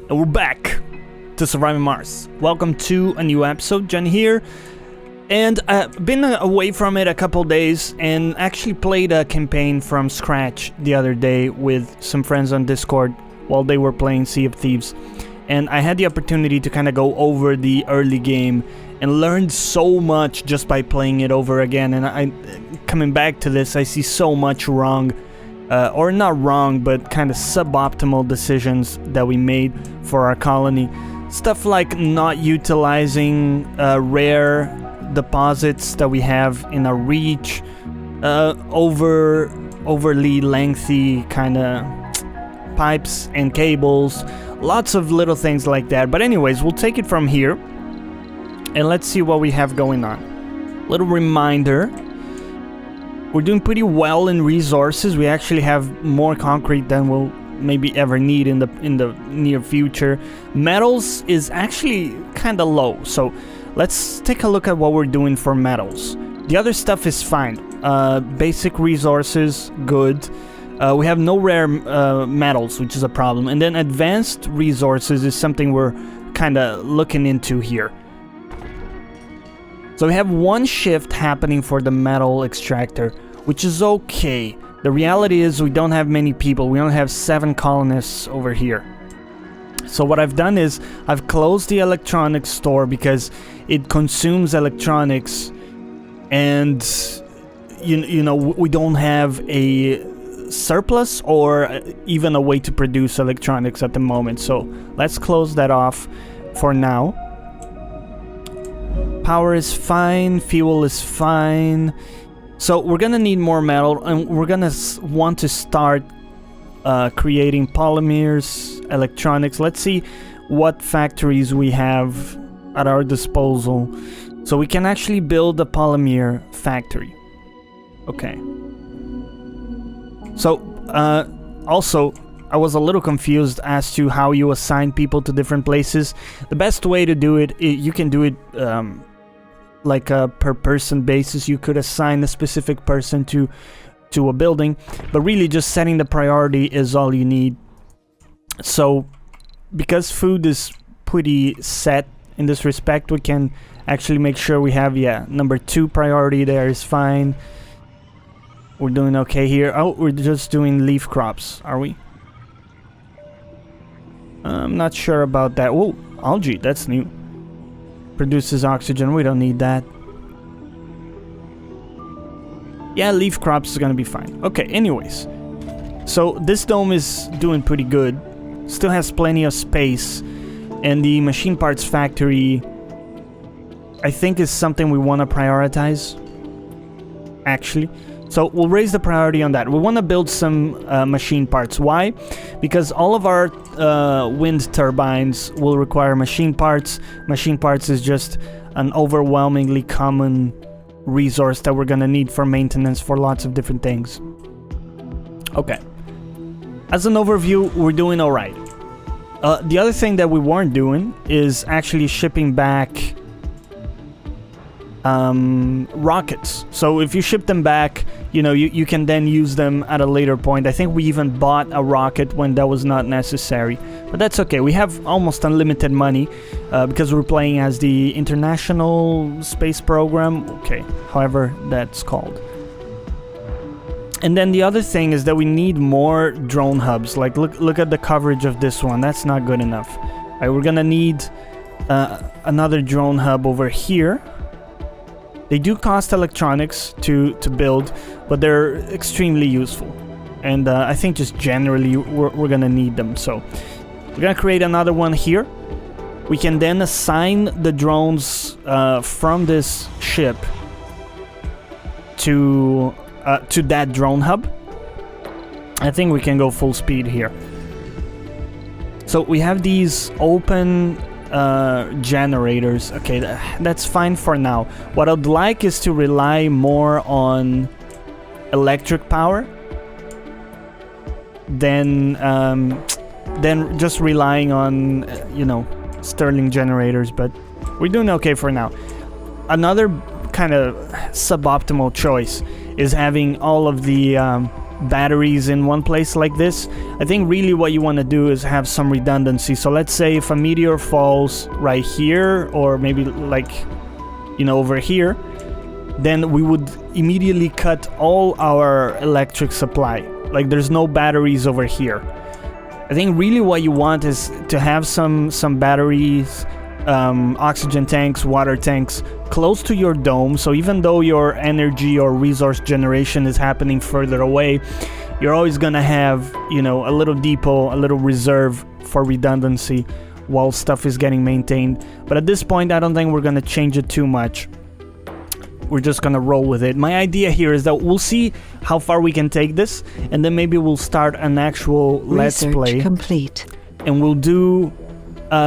And we're back to Surviving Mars. Welcome to a new episode. Jonny here. And I've been away from it a couple days and actually played a campaign from scratch the other day with some friends on Discord while they were playing Sea of Thieves. And I had the opportunity to kind of go over the early game and learned so much just by playing it over again. And coming back to this, I see so much wrong, or not wrong, but kind of suboptimal decisions that we made for our colony. Stuff like not utilizing rare deposits that we have in our reach, overly lengthy kind of pipes and cables, lots of little things like that. But anyways, we'll take it from here and let's see what we have going on. Little reminder, we're doing pretty well in resources. We actually have more concrete than we'll maybe ever need in the near future. Metals is actually kind of low, so let's take a look at what we're doing for metals. The other stuff is fine. Basic resources, good. We have no rare metals, which is a problem. And then advanced resources is something we're kind of looking into here. So we have one shift happening for the metal extractor, which is okay. The reality is we don't have many people. We only have 7 colonists over here. So what I've done is I've closed the electronics store because it consumes electronics, and you know, we don't have a surplus or even a way to produce electronics at the moment. So let's close that off for now. Power is fine, fuel is fine. So we're gonna need more metal, and we're gonna want to start creating polymers, electronics. Let's see what factories we have at our disposal, so we can actually build a polymer factory. Okay. So also, I was a little confused as to how you assign people to different places. The best way to do it, you can do it like a per person basis. You could assign a specific person to a building, but really just setting the priority is all you need. So because food is pretty set in this respect, we can actually make sure we have, number 2 priority there is fine. We're doing okay here. Oh, we're just doing leaf crops, are we? I'm not sure about that. Whoa, algae, that's new. Produces oxygen, we don't need that. Yeah, leaf crops is gonna be fine. Okay, anyways. So this dome is doing pretty good. Still has plenty of space. And the machine parts factory, I think, is something we want to prioritize, actually. So we'll raise the priority on that. We want to build some machine parts. Why? Because all of our wind turbines will require machine parts. Machine parts is just an overwhelmingly common resource that we're gonna need for maintenance for lots of different things. Okay. As an overview, we're doing all right. The other thing that we weren't doing is actually shipping back rockets. So if you ship them back, you know, you can then use them at a later point. I think we even bought a rocket when that was not necessary, but that's okay. We have almost unlimited money because we're playing as the International Space Program, okay, however that's called. And then the other thing is that we need more drone hubs. Like look at the coverage of this one. That's not good enough. All right, we're gonna need another drone hub over here. They do cost electronics to build, but they're extremely useful. And I think just generally we're gonna need them. So we're gonna create another one here. We can then assign the drones from this ship to that drone hub. I think we can go full speed here. So we have these open generators. Okay, that's fine for now. What I'd like is to rely more on electric power than just relying on you know, Stirling generators, but we're doing okay for now. Another kind of suboptimal choice is having all of the batteries in one place like this. I think really what you want to do is have some redundancy. So let's say if a meteor falls right here, or maybe like, you know, over here, then we would immediately cut all our electric supply. Like there's no batteries over here. I think really what you want is to have some batteries, oxygen tanks, water tanks close to your dome, so even though your energy or resource generation is happening further away, you're always gonna have, you know, a little depot, a little reserve for redundancy while stuff is getting maintained. But at this point, I don't think we're gonna change it too much. We're just gonna roll with it. My idea here is that we'll see how far we can take this, and then maybe we'll start an actual Let's Play. Complete. And we'll do,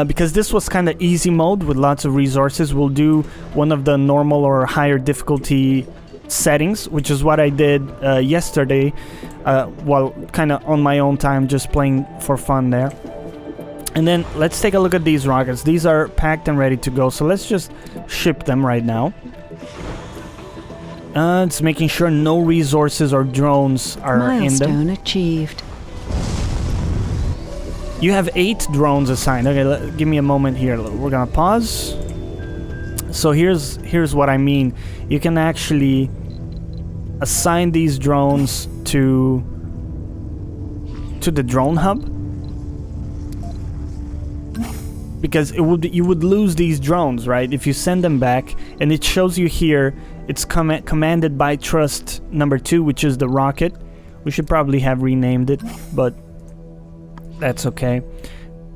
because this was kind of easy mode with lots of resources, we'll do one of the normal or higher difficulty settings, which is what I did yesterday, while kind of on my own time, just playing for fun there. And then let's take a look at these rockets. These are packed and ready to go, so let's just ship them right now. It's making sure no resources or drones are in them. Milestone achieved. You have 8 drones assigned. Okay, give me a moment here. We're gonna pause. So here's what I mean. You can actually assign these drones to the drone hub, because you would lose these drones, right, if you send them back. And it shows you here it's commanded by trust number 2, which is the rocket. We should probably have renamed it, but that's okay.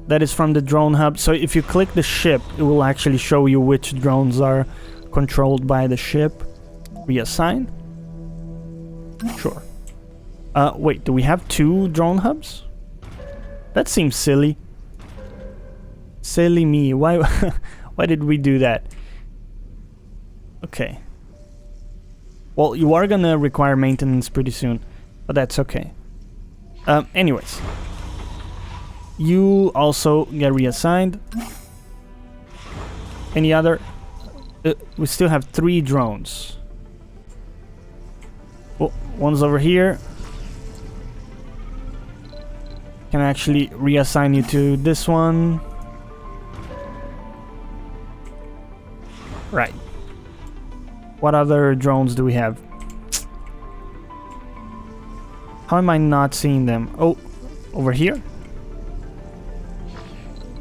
That is from the drone hub. So if you click the ship, it will actually show you which drones are controlled by the ship. Reassign. Sure. Wait, do we have 2 drone hubs? That seems silly. Silly me. Why why did we do that? Okay. Well, you are gonna require maintenance pretty soon, but that's okay. Anyways. You also get reassigned. Any other? We still have 3 drones. Oh, one's over here. Can actually reassign you to this one. Right. What other drones do we have? How am I not seeing them? Oh, over here?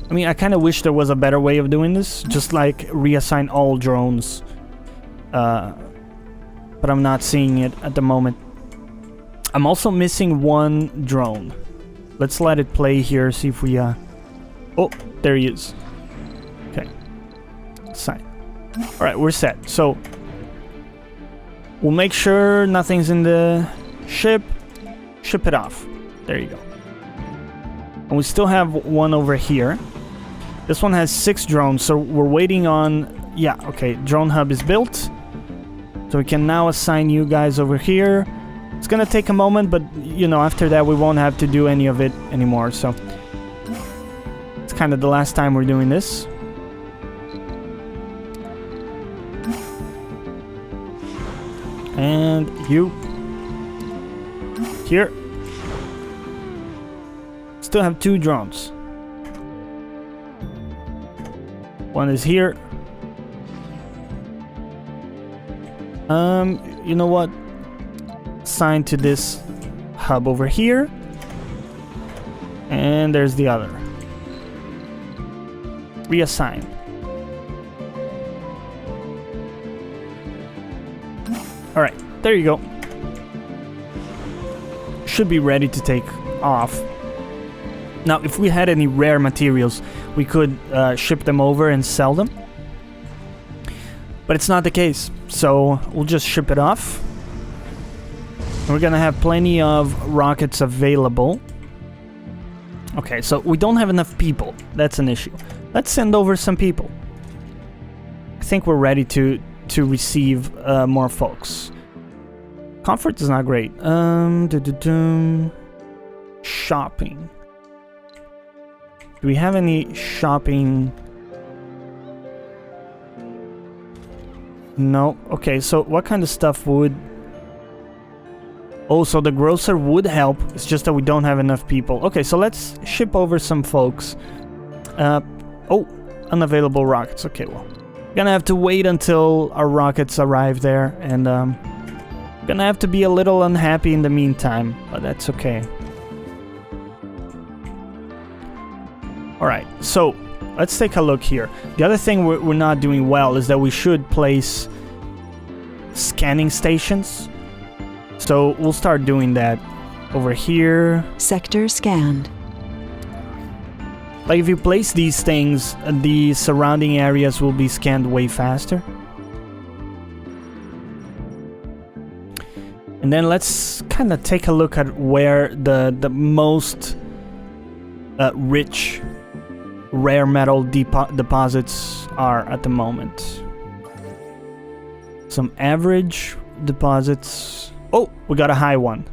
I mean, I kind of wish there was a better way of doing this. Just like reassign all drones. But I'm not seeing it at the moment. I'm also missing 1 drone. Let's let it play here, see if we... Oh, there he is. Okay. Sign. Alright, we're set. So, we'll make sure nothing's in the ship. Ship it off. There you go. And we still have 1 over here. This one has 6 drones, so we're waiting on... Yeah, okay, drone hub is built. So we can now assign you guys over here. It's gonna take a moment, but, you know, after that we won't have to do any of it anymore, so... It's kind of the last time we're doing this. And you... Here. Still have 2 drones. One is here. You know what? Assign to this hub over here. And there's the other. Reassign. Alright, there you go. Should be ready to take off. Now, if we had any rare materials, we could ship them over and sell them. But it's not the case, so we'll just ship it off. We're gonna have plenty of rockets available. Okay, so we don't have enough people. That's an issue. Let's send over some people. I think we're ready to receive more folks. Comfort is not great. Shopping. Do we have any shopping? No. Okay, so what kind of stuff would... Oh, so the grocer would help. It's just that we don't have enough people. Okay, so let's ship over some folks. Oh, unavailable rockets. Okay, well, gonna have to wait until our rockets arrive there, and gonna have to be a little unhappy in the meantime, but that's okay. Alright, so let's take a look here. The other thing we're not doing well is that we should place scanning stations. So we'll start doing that over here. Sector scanned. Like if you place these things, the surrounding areas will be scanned way faster. And then let's kind of take a look at where the most rich rare metal deposits are at the moment. Some average deposits. Oh, we got a high one.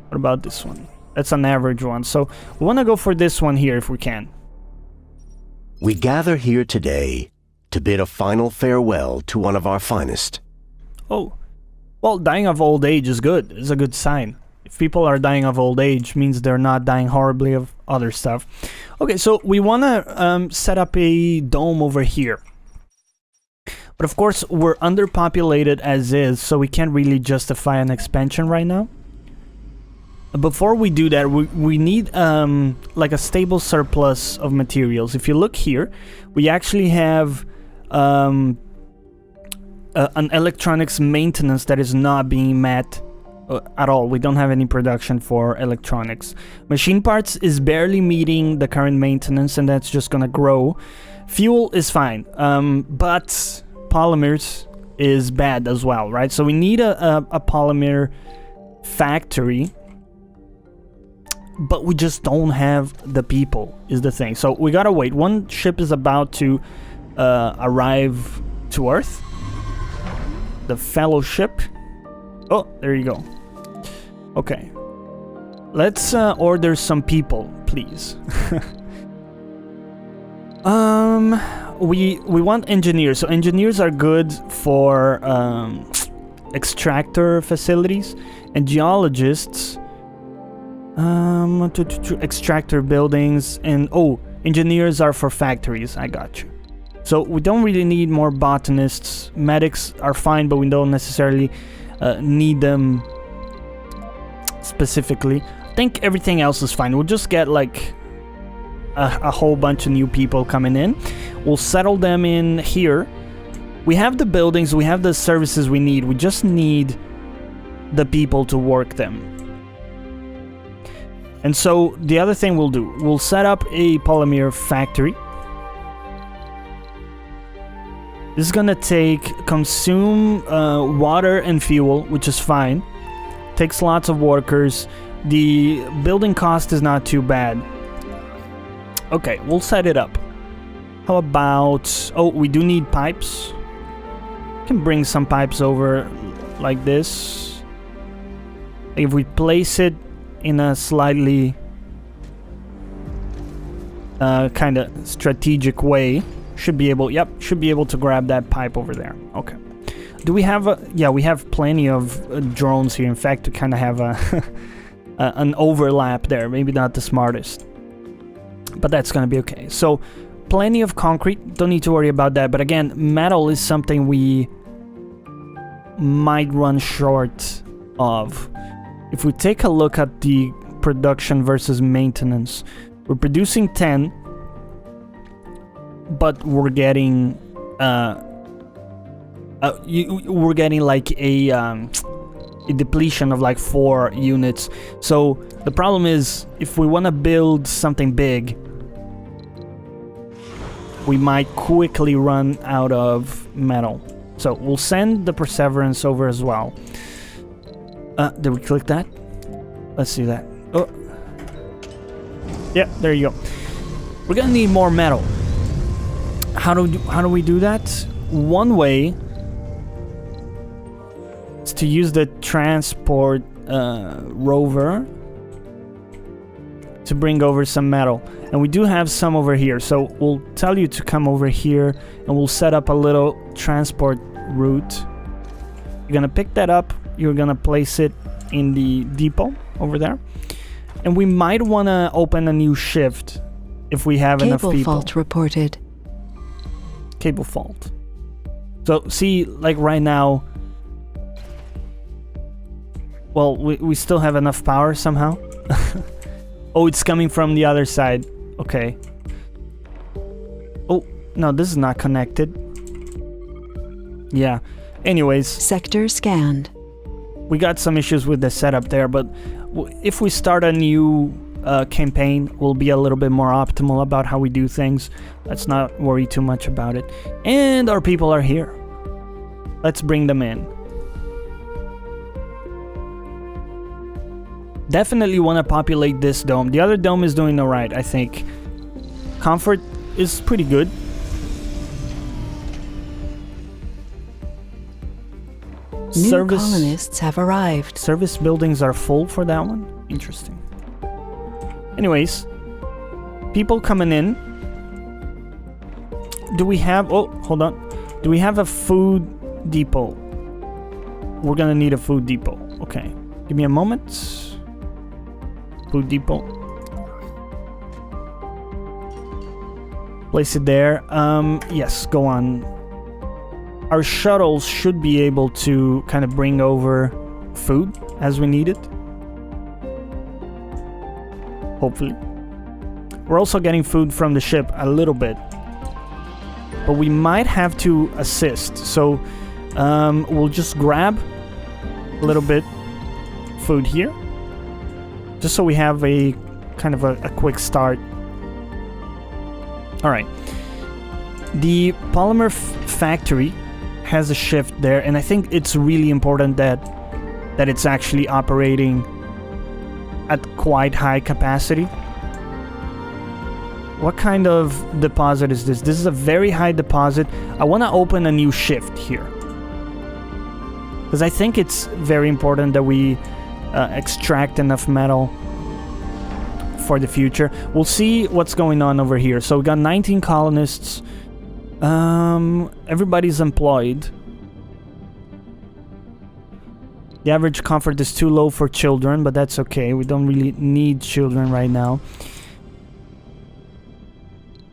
What about this one? That's an average one. So we want to go for this one here if we can. We gather here today to bid a final farewell to one of our finest. Oh, well, dying of old age is good. It's a good sign. If people are dying of old age, means they're not dying horribly of other stuff. Okay, so we want to set up a dome over here. But of course, we're underpopulated as is, so we can't really justify an expansion right now. Before we do that, we need like a stable surplus of materials. If you look here, we actually have an electronics maintenance that is not being met at all. We don't have any production for electronics. Machine parts is barely meeting the current maintenance, and that's just gonna grow. Fuel is fine, but polymers is bad as well, right? So we need a polymer factory, but we just don't have the people, is the thing. So we gotta wait. One ship is about to arrive to Earth. The Fellowship. Oh, there you go. Okay. Let's order some people, please. We want engineers. So engineers are good for extractor facilities, and geologists extractor buildings, and oh, engineers are for factories. I got you. So we don't really need more botanists. Medics are fine, but we don't necessarily need them specifically. I think everything else is fine. We'll just get like a whole bunch of new people coming in. We'll settle them in here. We have the buildings, we have the services we need. We just need the people to work them. And so the other thing we'll do, we'll set up a polymer factory. This is gonna consume water and fuel, which is fine. Takes lots of workers. The building cost is not too bad. Okay, we'll set it up. How about... Oh, we do need pipes. Can bring some pipes over like this. If we place it in a slightly kind of strategic way, should be able to grab that pipe over there. Okay. Do we have yeah, we have plenty of drones here. In fact, to kind of have an overlap there. Maybe not the smartest, but that's gonna be okay. So plenty of concrete, don't need to worry about that. But again, metal is something we might run short of. If we take a look at the production versus maintenance, we're producing 10, but we're getting we're getting like a depletion of like 4 units. So the problem is, if we want to build something big, we might quickly run out of metal. So we'll send the Perseverance over as well. Did we click that? Let's see that. Oh, yeah, there you go. We're gonna need more metal. How do we do that? One way is to use the transport rover to bring over some metal, and we do have some over here. So we'll tell you to come over here, and we'll set up a little transport route. You're gonna pick that up you're gonna place it in the depot over there. And we might want to open a new shift if we have enough people. Cable fault reported. Cable fault. So see, like right now, well, we still have enough power somehow. Oh, it's coming from the other side. Okay. Oh, no, this is not connected. Yeah. Anyways. Sector scanned. We got some issues with the setup there, but if we start a new campaign, we'll be a little bit more optimal about how we do things. Let's not worry too much about it. And our people are here. Let's bring them in. Definitely want to populate this dome. The other dome is doing alright, I think. Comfort is pretty good. New colonists have arrived. Service buildings are full for that one. Interesting. Anyways, people coming in. Do we have... Oh, hold on. Do we have a food depot? We're gonna need a food depot. Okay. Give me a moment. Food depot. Place it there. Yes, go on. Our shuttles should be able to kind of bring over food as we need it. Hopefully. We're also getting food from the ship a little bit. But we might have to assist. So we'll just grab a little bit food here. Just so we have a kind of a quick start. Alright. The polymer factory has a shift there, and I think it's really important that it's actually operating at quite high capacity. What kind of deposit is this? This is a very high deposit. I want to open a new shift here, because I think it's very important that we extract enough metal for the future. We'll see what's going on over here. So we got 19 colonists. Everybody's employed. The average comfort is too low for children, but that's okay. We don't really need children right now.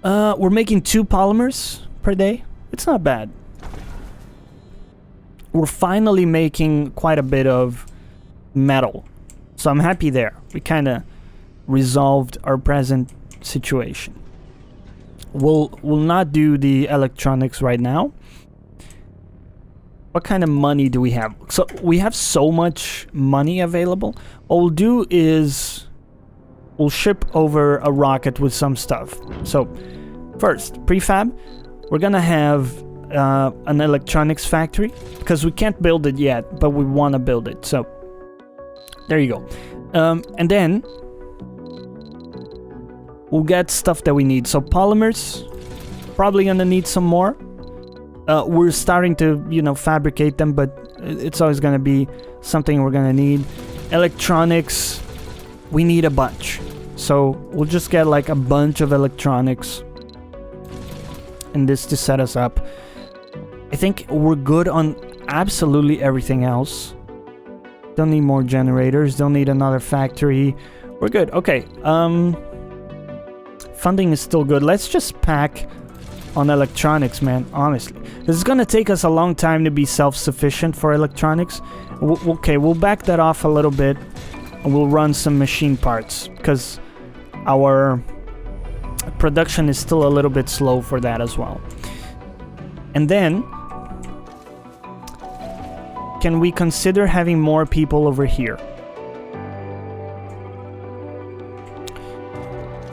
We're making 2 polymers per day. It's not bad. We're finally making quite a bit of metal. So I'm happy there. We kind of resolved our present situation. We'll not do the electronics right now. What kind of money do we have? So we have so much money available. What we'll do is we'll ship over a rocket with some stuff. So first, prefab. We're gonna have an electronics factory, because we can't build it yet, but we want to build it. So there you go. And then we'll get stuff that we need. So polymers, probably gonna need some more. We're starting to, fabricate them, but it's always gonna be something we're gonna need. Electronics, we need a bunch. So we'll just get like a bunch of electronics, and this to set us up. I think we're good on absolutely everything else. Don't need more generators, don't need another factory. We're good. Okay. Funding is still good. Let's just pack on electronics, man, honestly. This is gonna take us a long time to be self-sufficient for electronics. Okay, we'll back that off a little bit, and we'll run some machine parts, because our production is still a little bit slow for that as well. And then, can we consider having more people over here?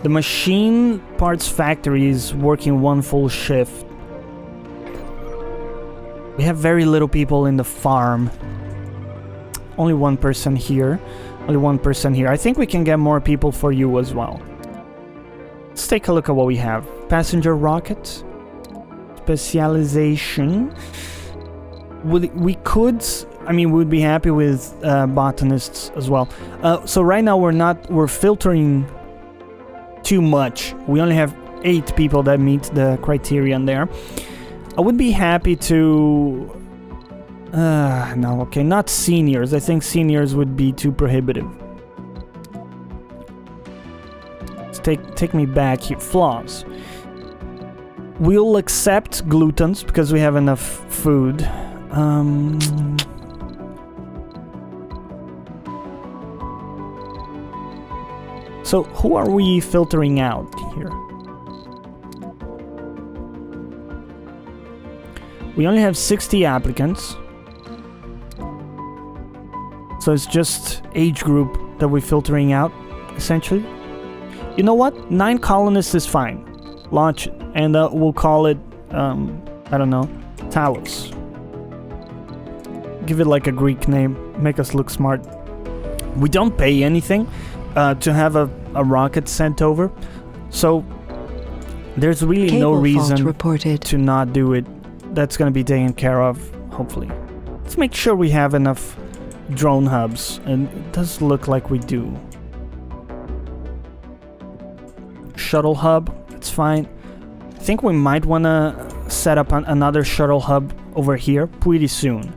The machine parts factory is working one full shift. We have very little people in the farm. Only one person here. Only one person here. I think we can get more people for you as well. Let's take a look at what we have. Passenger rocket. Specialization. We could... I mean, we'd be happy with botanists as well. So right now we're filtering too much. We only have 8 people that meet the criterion there. I would be happy to No, okay, not seniors. I think seniors would be too prohibitive. Let's take me back here. Flaws. We'll accept glutens because we have enough food. So who are we filtering out here? We only have 60 applicants. So it's just age group that we're filtering out, essentially. You know what? 9 colonists is fine. Launch it. And we'll call it, I don't know, Talos. Give it like a Greek name. Make us look smart. We don't pay anything to have a rocket sent over. So there's really no reason to not do it. That's going to be taken care of, hopefully. Let's make sure we have enough drone hubs, and it does look like we do. Shuttle hub, it's fine. I think we might want to set up another shuttle hub over here pretty soon.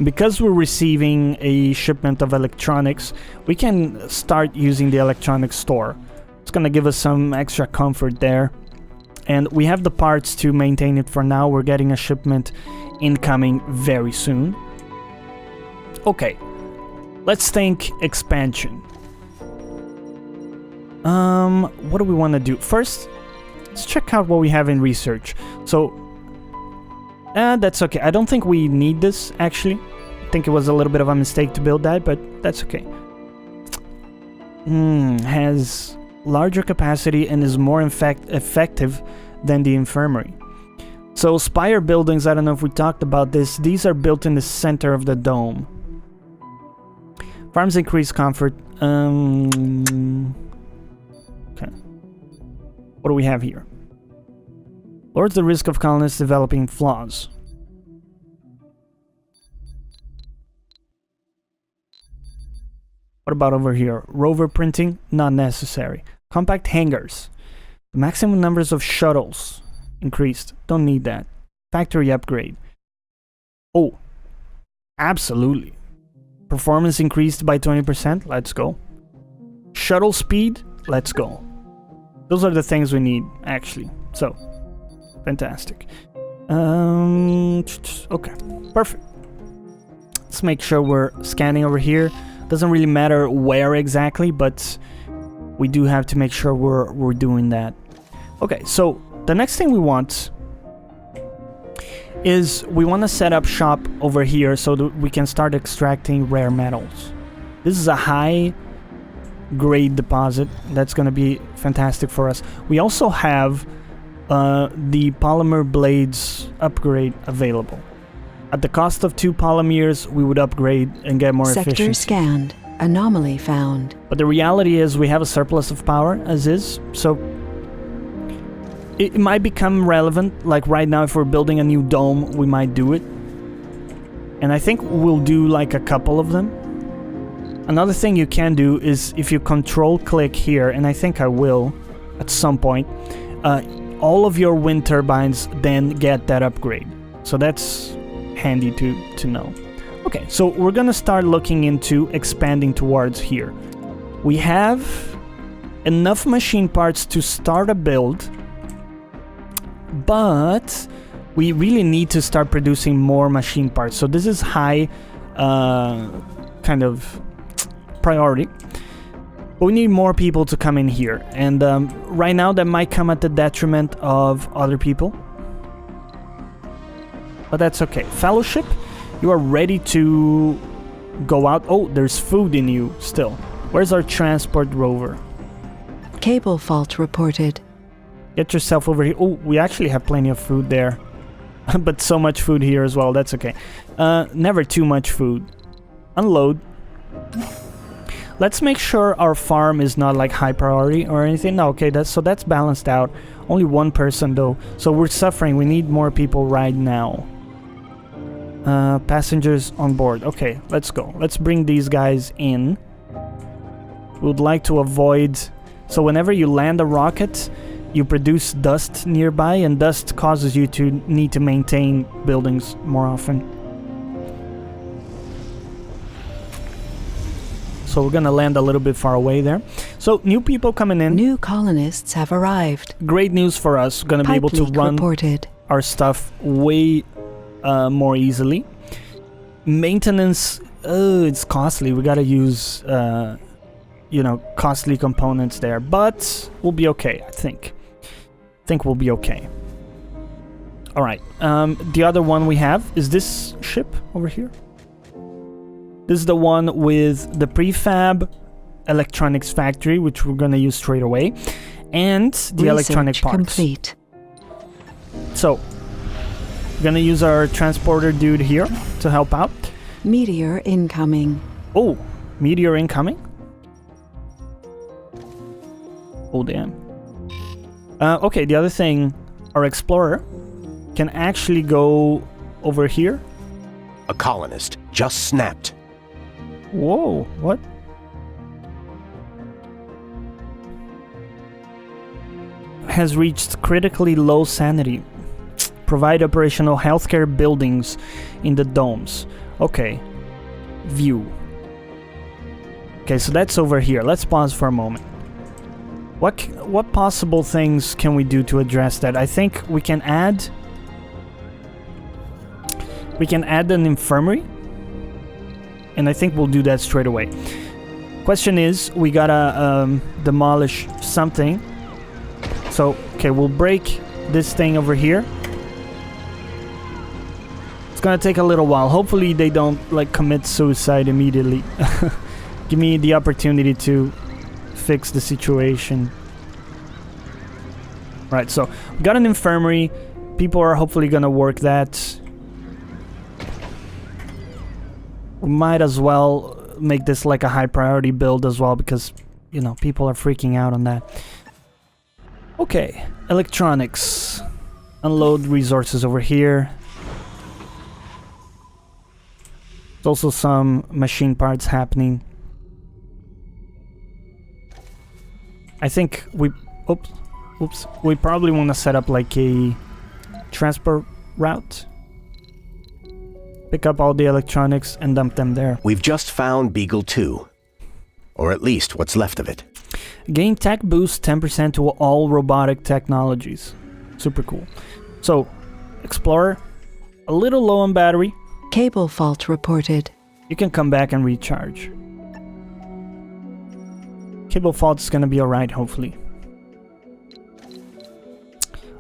Because we're receiving a shipment of electronics, we can start using the electronics store. It's going to give us some extra comfort there. And we have the parts to maintain it for now. We're getting a shipment incoming very soon. Okay, let's think expansion. What do we want to do? First, let's check out what we have in research. So, that's okay. I don't think we need this, actually. I think it was a little bit of a mistake to build that, but that's okay. Has larger capacity and is more effective than the infirmary. So spire buildings, I don't know if we talked about this, these are built in the center of the dome. Farms increase comfort. Okay. What do we have here? Lowers the risk of colonists developing flaws. What about over here? Rover printing? Not necessary. Compact hangars. The maximum numbers of shuttles increased. Don't need that. Factory upgrade. Oh, absolutely. Performance increased by 20%. Let's go. Shuttle speed. Let's go. Those are the things we need, actually. So, fantastic. Okay, perfect. Let's make sure we're scanning over here. Doesn't really matter where exactly, but we do have to make sure we're doing that. Okay, so the next thing we want is we want to set up shop over here so that we can start extracting rare metals. This is a high grade deposit. That's going to be fantastic for us. We also have the polymer blades upgrade available. At the cost of 2 polymers, we would upgrade and get more efficiency. Sector scanned. Anomaly found. But the reality is we have a surplus of power as is, so it might become relevant. Like right now, if we're building a new dome, we might do it. And I think we'll do like a couple of them. Another thing you can do is if you control-click here, and I think I will at some point, all of your wind turbines then get that upgrade. So that's handy to know. Okay, so we're gonna start looking into expanding towards here. We have enough machine parts to start a build, but we really need to start producing more machine parts. So this is high kind of priority. But we need more people to come in here, and right now that might come at the detriment of other people. But that's okay. Fellowship, you are ready to go out. Oh, there's food in you still. Where's our transport rover? Cable fault reported. Get yourself over here. Oh, we actually have plenty of food there. But so much food here as well. That's okay. Never too much food. Unload. Let's make sure our farm is not like high priority or anything. No, okay, that's balanced out. Only 1 person though. So we're suffering. We need more people right now. Passengers on board. Okay, let's go. Let's bring these guys in. We would like to avoid... So whenever you land a rocket, you produce dust nearby, and dust causes you to need to maintain buildings more often. So we're gonna land a little bit far away there. So new people coming in. New colonists have arrived. Great news for us. Gonna be able to Pipe leak run reported. our stuff way more easily. Maintenance, it's costly. We gotta use, you know, costly components there, but we'll be okay. I think we'll be okay. All right. The other one we have is this ship over here. This is the one with the prefab electronics factory, which we're gonna use straight away, and the electronic Research parts. complete. So, we're gonna use our transporter dude here to help out. Meteor incoming. Oh, meteor incoming? Oh, damn. Okay, the other thing, our explorer can actually go over here. A colonist just snapped. Whoa, what? Has reached critically low sanity. Provide operational healthcare buildings in the domes. Okay. View. Okay, so that's over here. Let's pause for a moment. What possible things can we do to address that? I think we can add an infirmary, and I think we'll do that straight away. Question is, we gotta demolish something. So, okay, we'll break this thing over here. It's gonna take a little while. Hopefully they don't, like, commit suicide immediately. Give me the opportunity to fix the situation. Right, so we got an infirmary. People are hopefully gonna work that. We might as well make this like a high priority build as well, because, you know, people are freaking out on that. Okay, electronics. Unload resources over here. There's also some machine parts happening. I think we... Oops. We probably want to set up like a transport route. Pick up all the electronics and dump them there. We've just found Beagle 2. Or at least what's left of it. Gain tech boost 10% to all robotic technologies. Super cool. So, Explorer, a little low on battery. Cable fault reported. You can come back and recharge. Cable fault is gonna be alright, hopefully.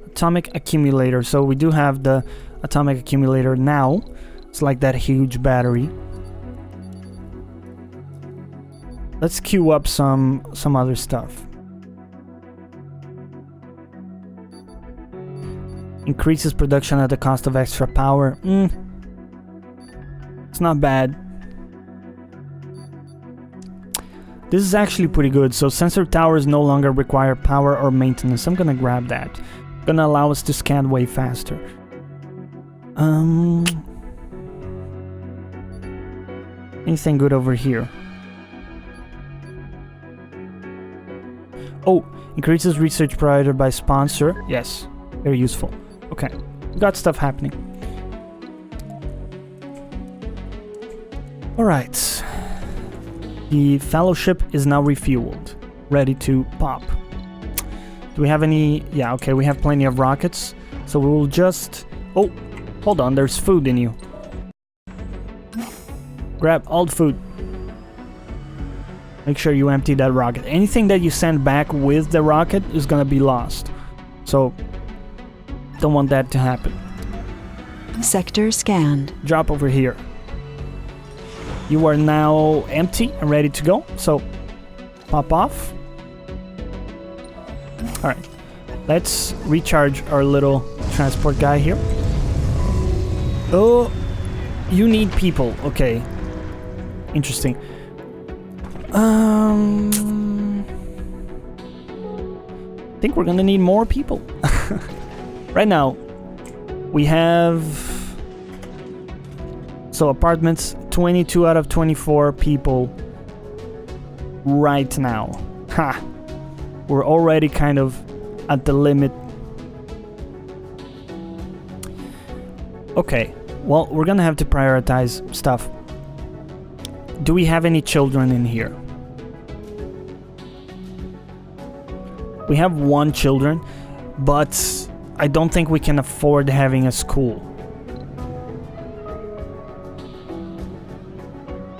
Atomic accumulator. So we do have the atomic accumulator now. It's like that huge battery. Let's queue up some other stuff. Increases production at the cost of extra power. It's not bad. This is actually pretty good. So sensor towers no longer require power or maintenance. I'm gonna grab that. Gonna allow us to scan way faster. Anything good over here? Oh, increases research provided by sponsor. Yes, very useful. Okay, we got stuff happening. Alright. The fellowship is now refueled. Ready to pop. Do we have any... Yeah, okay, we have plenty of rockets. So we will just... Oh, hold on, there's food in you. Grab all the food. Make sure you empty that rocket. Anything that you send back with the rocket is gonna be lost. So, don't want that to happen. Sector scanned. Drop over here. You are now empty and ready to go. So, pop off. Alright. Let's recharge our little transport guy here. Oh, you need people. Okay. Interesting. I think we're gonna need more people. Right now, we have... So apartments, 22 out of 24 people right now. Ha! We're already kind of at the limit. Okay, well, we're gonna have to prioritize stuff. Do we have any children in here? We have 1 children, but I don't think we can afford having a school.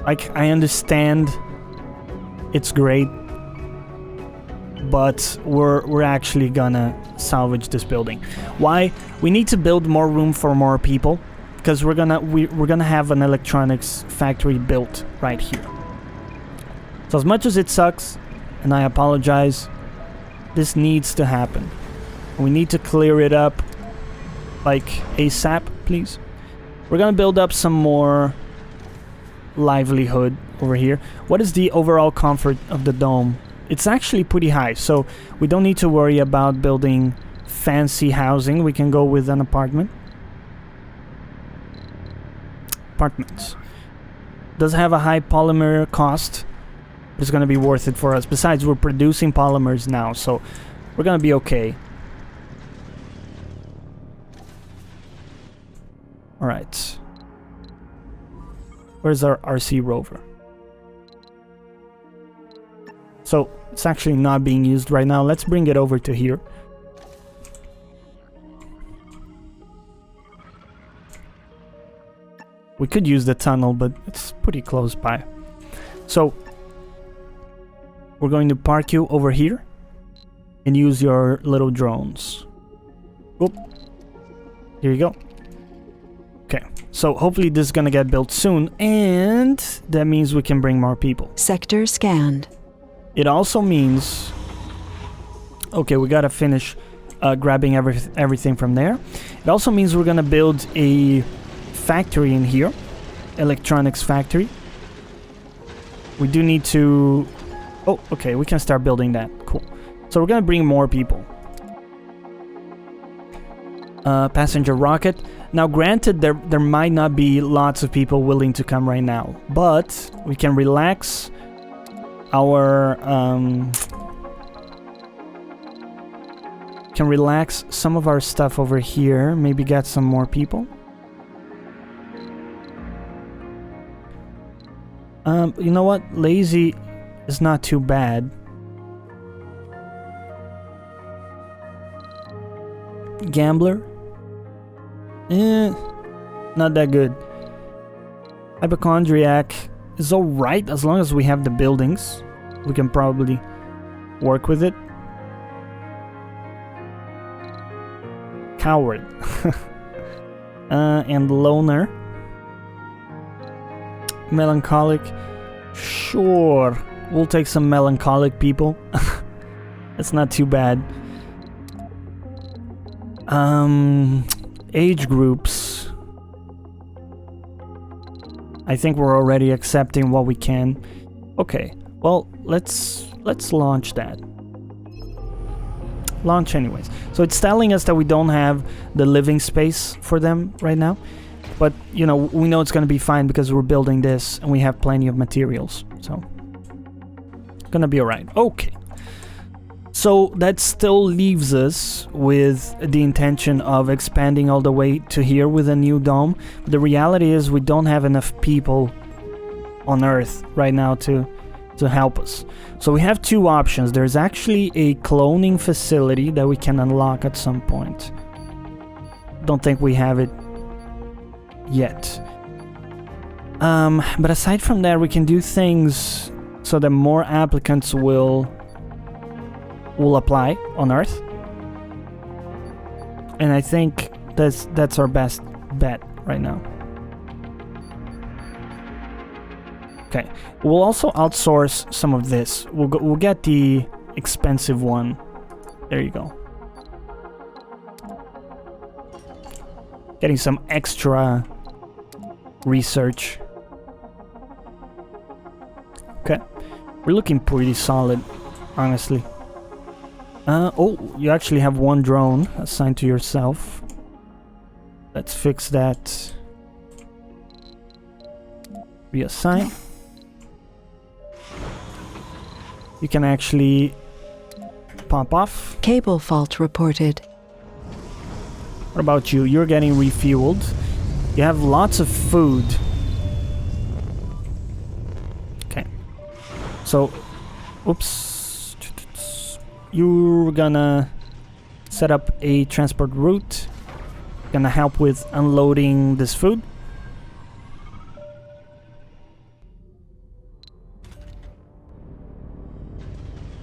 Like, I understand it's great, but we're actually gonna salvage this building. Why? We need to build more room for more people, because we're gonna have an electronics factory built right here. So as much as it sucks, and I apologize, this needs to happen. We need to clear it up, like ASAP, please. We're gonna build up some more livelihood over here. What is the overall comfort of the dome? It's actually pretty high, so we don't need to worry about building fancy housing. We can go with an apartment. Apartments. Does have a high polymer cost. It's gonna be worth it for us. Besides, we're producing polymers now, so we're gonna be okay. Alright. Where's our RC rover? So, it's actually not being used right now. Let's bring it over to here. We could use the tunnel, but it's pretty close by. So, we're going to park you over here and use your little drones. Oop. Here you go. Okay, so hopefully this is gonna get built soon, and that means we can bring more people. Sector scanned. It also means... Okay, we gotta finish grabbing everything from there. It also means we're gonna build a factory in here. Electronics factory. We do need to... Oh, okay, we can start building that. Cool. So we're gonna bring more people. Passenger rocket. Now, granted, there might not be lots of people willing to come right now, but we can relax our... can relax some of our stuff over here. Maybe get some more people. You know what? Lazy is not too bad. Gambler? Not that good. Hypochondriac is alright as long as we have the buildings. We can probably work with it. Coward. And loner. Melancholic. Sure. We'll take some melancholic people. That's not too bad. Age groups. I think we're already accepting what we can. Okay. Well, let's launch that. Launch anyways. So it's telling us that we don't have the living space for them right now. But, you know, we know it's going to be fine because we're building this and we have plenty of materials. So, gonna be alright. Okay. So that still leaves us with the intention of expanding all the way to here with a new dome. The reality is we don't have enough people on Earth right now to help us. So we have two options. There's actually a cloning facility that we can unlock at some point. Don't think we have it yet. But aside from that, we can do things so that more applicants will apply on Earth. And I think that's our best bet right now. Okay, we'll also outsource some of this. We'll get the expensive one. There you go. Getting some extra research. Okay, we're looking pretty solid, honestly. Oh, you actually have one drone assigned to yourself. Let's fix that. Reassign. You can actually pop off. Cable fault reported. What about you? You're getting refueled. You have lots of food. Okay. So, oops. You're gonna set up a transport route. Gonna help with unloading this food.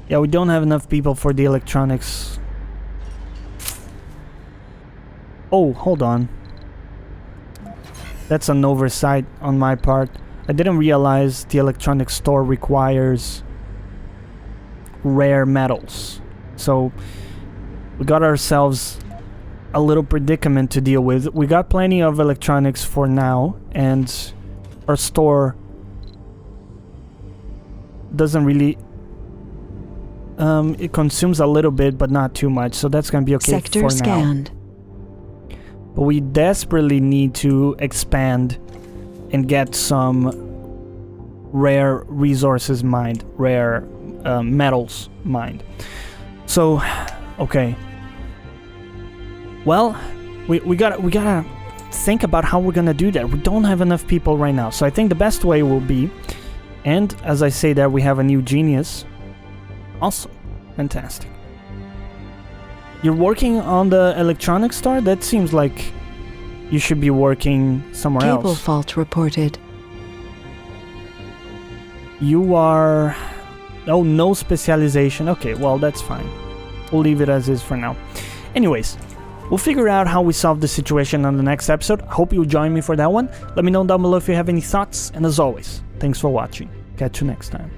Yeah, we don't have enough people for the electronics. Oh, hold on. That's an oversight on my part. I didn't realize the electronics store requires rare metals. So we got ourselves a little predicament to deal with. We got plenty of electronics for now, and our store doesn't really... it consumes a little bit, but not too much, so that's gonna be okay Sector for scanned. now. But we desperately need to expand and get some rare resources mined, rare metals mined. So, okay. Well, we gotta think about how we're gonna do that. We don't have enough people right now, so I think the best way will be, and as I say that, we have a new genius. Awesome. Fantastic. You're working on the electronics store? That seems like you should be working somewhere Cable else. fault reported. You are... Oh, no specialization. Okay, well, that's fine. We'll leave it as is for now. Anyways, we'll figure out how we solve the situation on the next episode. Hope you'll join me for that one. Let me know down below if you have any thoughts. And as always, thanks for watching. Catch you next time.